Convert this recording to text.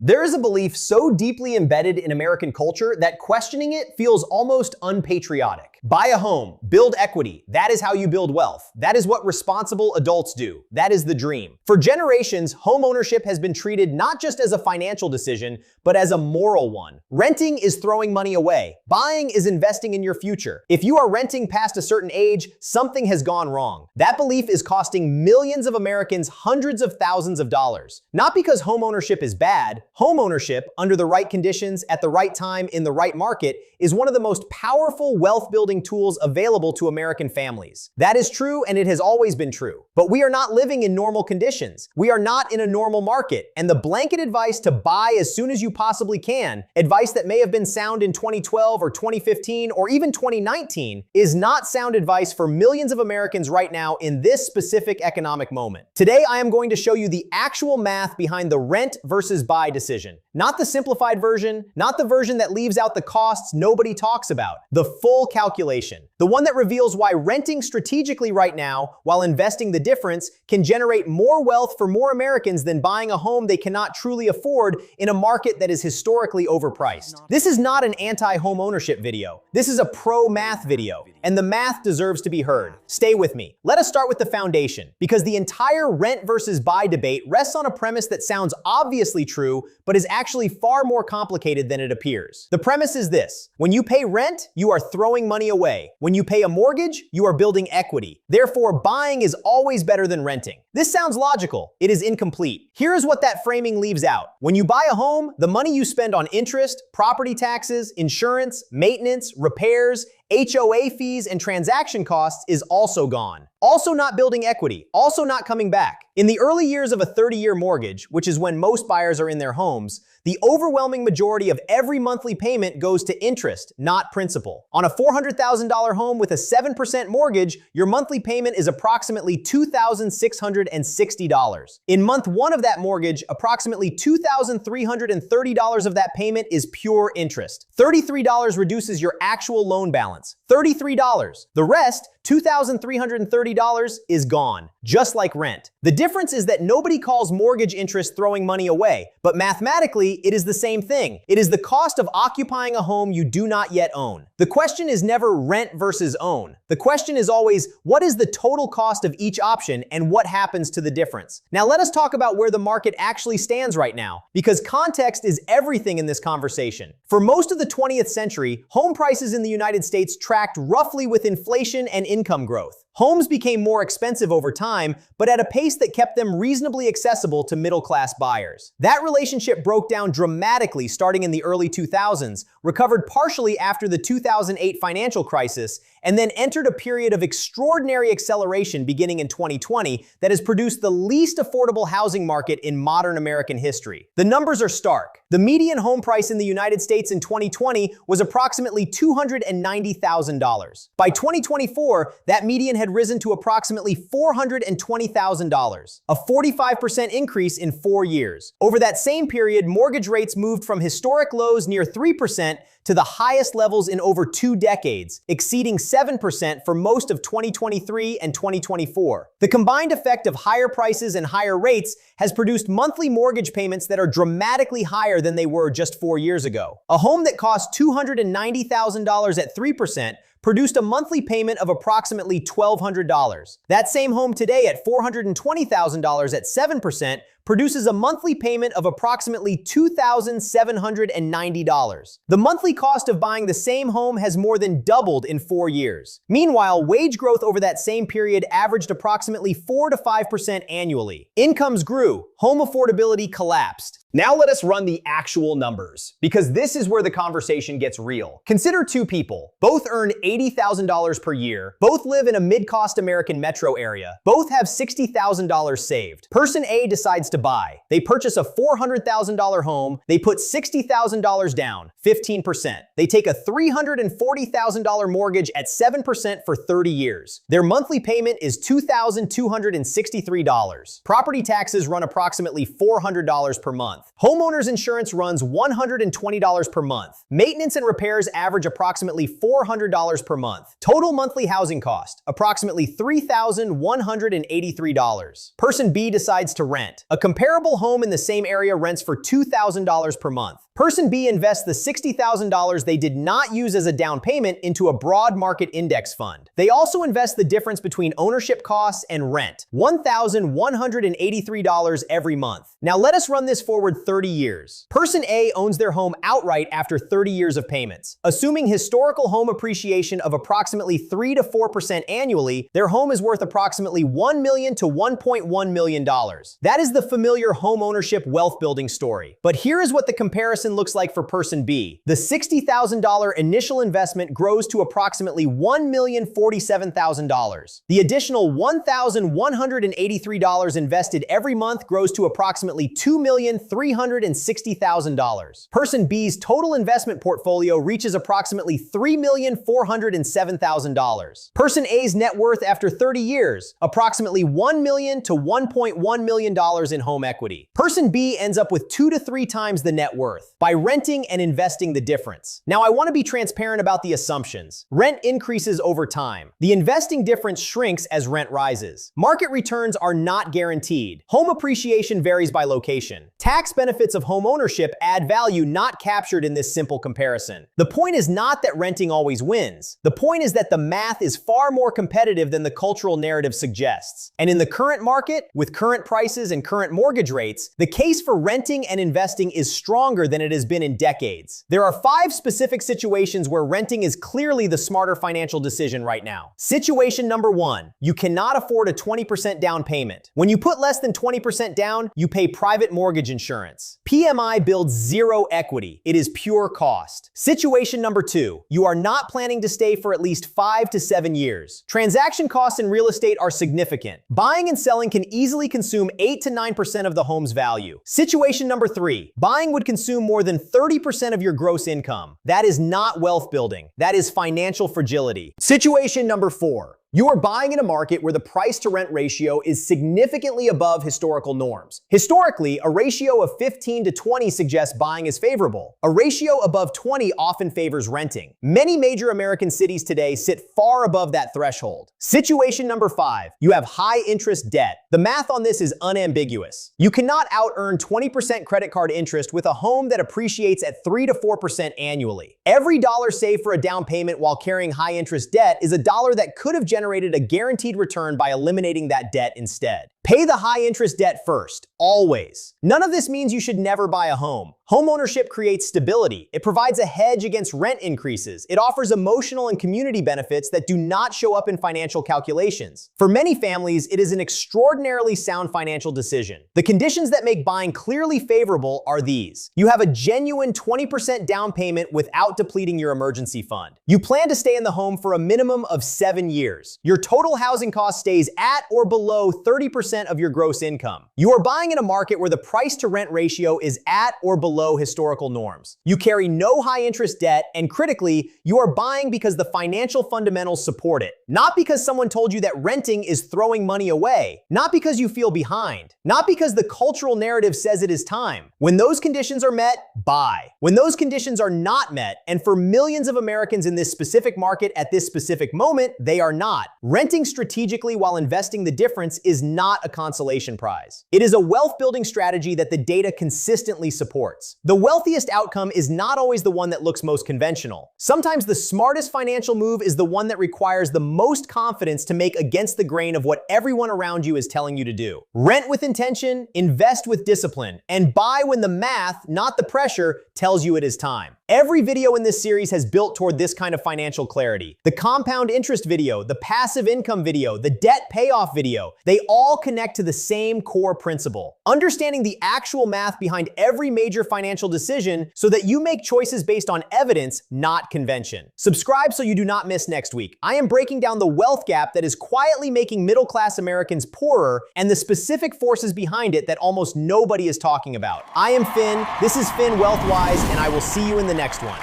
There is a belief so deeply embedded in American culture that questioning it feels almost unpatriotic. Buy a home, build equity. That is how you build wealth. That is what responsible adults do. That is the dream. For generations, home ownership has been treated not just as a financial decision, but as a moral one. Renting is throwing money away. Buying is investing in your future. If you are renting past a certain age, something has gone wrong. That belief is costing millions of Americans hundreds of thousands of dollars. Not because home ownership is bad. Home ownership, under the right conditions, at the right time, in the right market, is one of the most powerful wealth-building tools available to American families. That is true, and it has always been true. But we are not living in normal conditions. We are not in a normal market, and the blanket advice to buy as soon as you possibly can, advice that may have been sound in 2012 or 2015 or even 2019, is not sound advice for millions of Americans right now in this specific economic moment. Today, I am going to show you the actual math behind the rent versus buy decision. Not the simplified version, not the version that leaves out the costs nobody talks about. The full calculation. The one that reveals why renting strategically right now, while investing the difference, can generate more wealth for more Americans than buying a home they cannot truly afford in a market that is historically overpriced. This is not an anti-home ownership video. This is a pro-math video, and the math deserves to be heard. Stay with me. Let us start with the foundation, because the entire rent versus buy debate rests on a premise that sounds obviously true, but is actually far more complicated than it appears. The premise is this: when you pay rent, you are throwing money away. When you pay a mortgage, you are building equity. Therefore, buying is always better than renting. This sounds logical. It is incomplete. Here is what that framing leaves out. When you buy a home, the money you spend on interest, property taxes, insurance, maintenance, repairs, HOA fees, and transaction costs is also gone. Also not building equity, also not coming back. In the early years of a 30-year mortgage, which is when most buyers are in their homes, the overwhelming majority of every monthly payment goes to interest, not principal. On a $400,000 home with a 7% mortgage, your monthly payment is approximately $2,660. In month one of that mortgage, approximately $2,330 of that payment is pure interest. $33 reduces your actual loan balance. $33. The rest, $2,330, is gone, just like rent. The difference is that nobody calls mortgage interest throwing money away, but mathematically, it is the same thing. It is the cost of occupying a home you do not yet own. The question is never rent versus own. The question is always, what is the total cost of each option and what happens to the difference? Now let us talk about where the market actually stands right now, because context is everything in this conversation. For most of the 20th century, home prices in the United States tracked roughly with inflation and income growth. Homes became more expensive over time, but at a pace that kept them reasonably accessible to middle-class buyers. That relationship broke down dramatically starting in the early 2000s, recovered partially after the 2008 financial crisis, and then entered a period of extraordinary acceleration beginning in 2020 that has produced the least affordable housing market in modern American history. The numbers are stark. The median home price in the United States in 2020 was approximately $290,000. By 2024, that median had risen to approximately $420,000, a 45% increase in 4 years. Over that same period, mortgage rates moved from historic lows near 3% to the highest levels in over 2 decades, exceeding 7% for most of 2023 and 2024. The combined effect of higher prices and higher rates has produced monthly mortgage payments that are dramatically higher than they were just 4 years ago. A home that cost $290,000 at 3% produced a monthly payment of approximately $1,200. That same home today at $420,000 at 7% produces a monthly payment of approximately $2,790. The monthly cost of buying the same home has more than doubled in 4 years. Meanwhile, wage growth over that same period averaged approximately 4 to 5% annually. Incomes grew, home affordability collapsed. Now let us run the actual numbers, because this is where the conversation gets real. Consider two people. Both earn $80,000 per year. Both live in a mid-cost American metro area. Both have $60,000 saved. Person A decides to buy. They purchase a $400,000 home. They put $60,000 down, 15%. They take a $340,000 mortgage at 7% for 30 years. Their monthly payment is $2,263. Property taxes run approximately $400 per month. Homeowners insurance runs $120 per month. Maintenance and repairs average approximately $400 per month. Total monthly housing cost, approximately $3,183. Person B decides to rent. A comparable home in the same area rents for $2,000 per month. Person B invests the $60,000 they did not use as a down payment into a broad market index fund. They also invest the difference between ownership costs and rent, $1,183 every month. Now let us run this forward 30 years. Person A owns their home outright after 30 years of payments. Assuming historical home appreciation of approximately 3 to 4% annually, their home is worth approximately $1 million to $1.1 million. That is the familiar home ownership wealth building story. But here is what the comparison looks like for person B. The $60,000 initial investment grows to approximately $1,047,000. The additional $1,183 invested every month grows to approximately $2,360,000. Person B's total investment portfolio reaches approximately $3,407,000. Person A's net worth after 30 years, approximately $1 million to $1.1 million in home equity. Person B ends up with 2 to 3 times the net worth by renting and investing the difference. Now, I want to be transparent about the assumptions. Rent increases over time. The investing difference shrinks as rent rises. Market returns are not guaranteed. Home appreciation varies by location. Tax benefits of home ownership add value not captured in this simple comparison. The point is not that renting always wins. The point is that the math is far more competitive than the cultural narrative suggests. And in the current market, with current prices and current mortgage rates, the case for renting and investing is stronger than it has been in decades. There are 5 specific situations where renting is clearly the smarter financial decision right now. Situation number 1, you cannot afford a 20% down payment. When you put less than 20% down, you pay private mortgage insurance. PMI builds zero equity. It is pure cost. Situation number 2, you are not planning to stay for at least 5 to 7 years. Transaction costs in real estate are significant. Buying and selling can easily consume 8 to 9% of the home's value. Situation number 3, buying would consume more than 30% of your gross income. That is not wealth building. That is financial fragility. Situation number 4, you are buying in a market where the price to rent ratio is significantly above historical norms. Historically, a ratio of 15 to 20 suggests buying is favorable. A ratio above 20 often favors renting. Many major American cities today sit far above that threshold. Situation number 5, you have high interest debt. The math on this is unambiguous. You cannot out-earn 20% credit card interest with a home that appreciates at 3 to 4% annually. Every dollar saved for a down payment while carrying high interest debt is a dollar that could have generated a guaranteed return by eliminating that debt instead. Pay the high interest debt first, always. None of this means you should never buy a home. Home ownership creates stability. It provides a hedge against rent increases. It offers emotional and community benefits that do not show up in financial calculations. For many families, it is an extraordinarily sound financial decision. The conditions that make buying clearly favorable are these. You have a genuine 20% down payment without depleting your emergency fund. You plan to stay in the home for a minimum of 7 years. Your total housing cost stays at or below 30% of your gross income. You are buying in a market where the price to rent ratio is at or below historical norms. You carry no high interest debt, and critically, you are buying because the financial fundamentals support it. Not because someone told you that renting is throwing money away. Not because you feel behind. Not because the cultural narrative says it is time. When those conditions are met, buy. When those conditions are not met, and for millions of Americans in this specific market at this specific moment, they are not. Renting strategically while investing the difference is not a consolation prize. It is a wealth-building strategy that the data consistently supports. The wealthiest outcome is not always the one that looks most conventional. Sometimes the smartest financial move is the one that requires the most confidence to make against the grain of what everyone around you is telling you to do. Rent with intention, invest with discipline, and buy when the math, not the pressure, tells you it is time. Every video in this series has built toward this kind of financial clarity. The compound interest video, the passive income video, the debt payoff video, they all connect to the same core principle. Understanding the actual math behind every major financial decision so that you make choices based on evidence, not convention. Subscribe so you do not miss next week. I am breaking down the wealth gap that is quietly making middle-class Americans poorer and the specific forces behind it that almost nobody is talking about. I am Finn, this is Finn Wealthwise, and I will see you in the next one.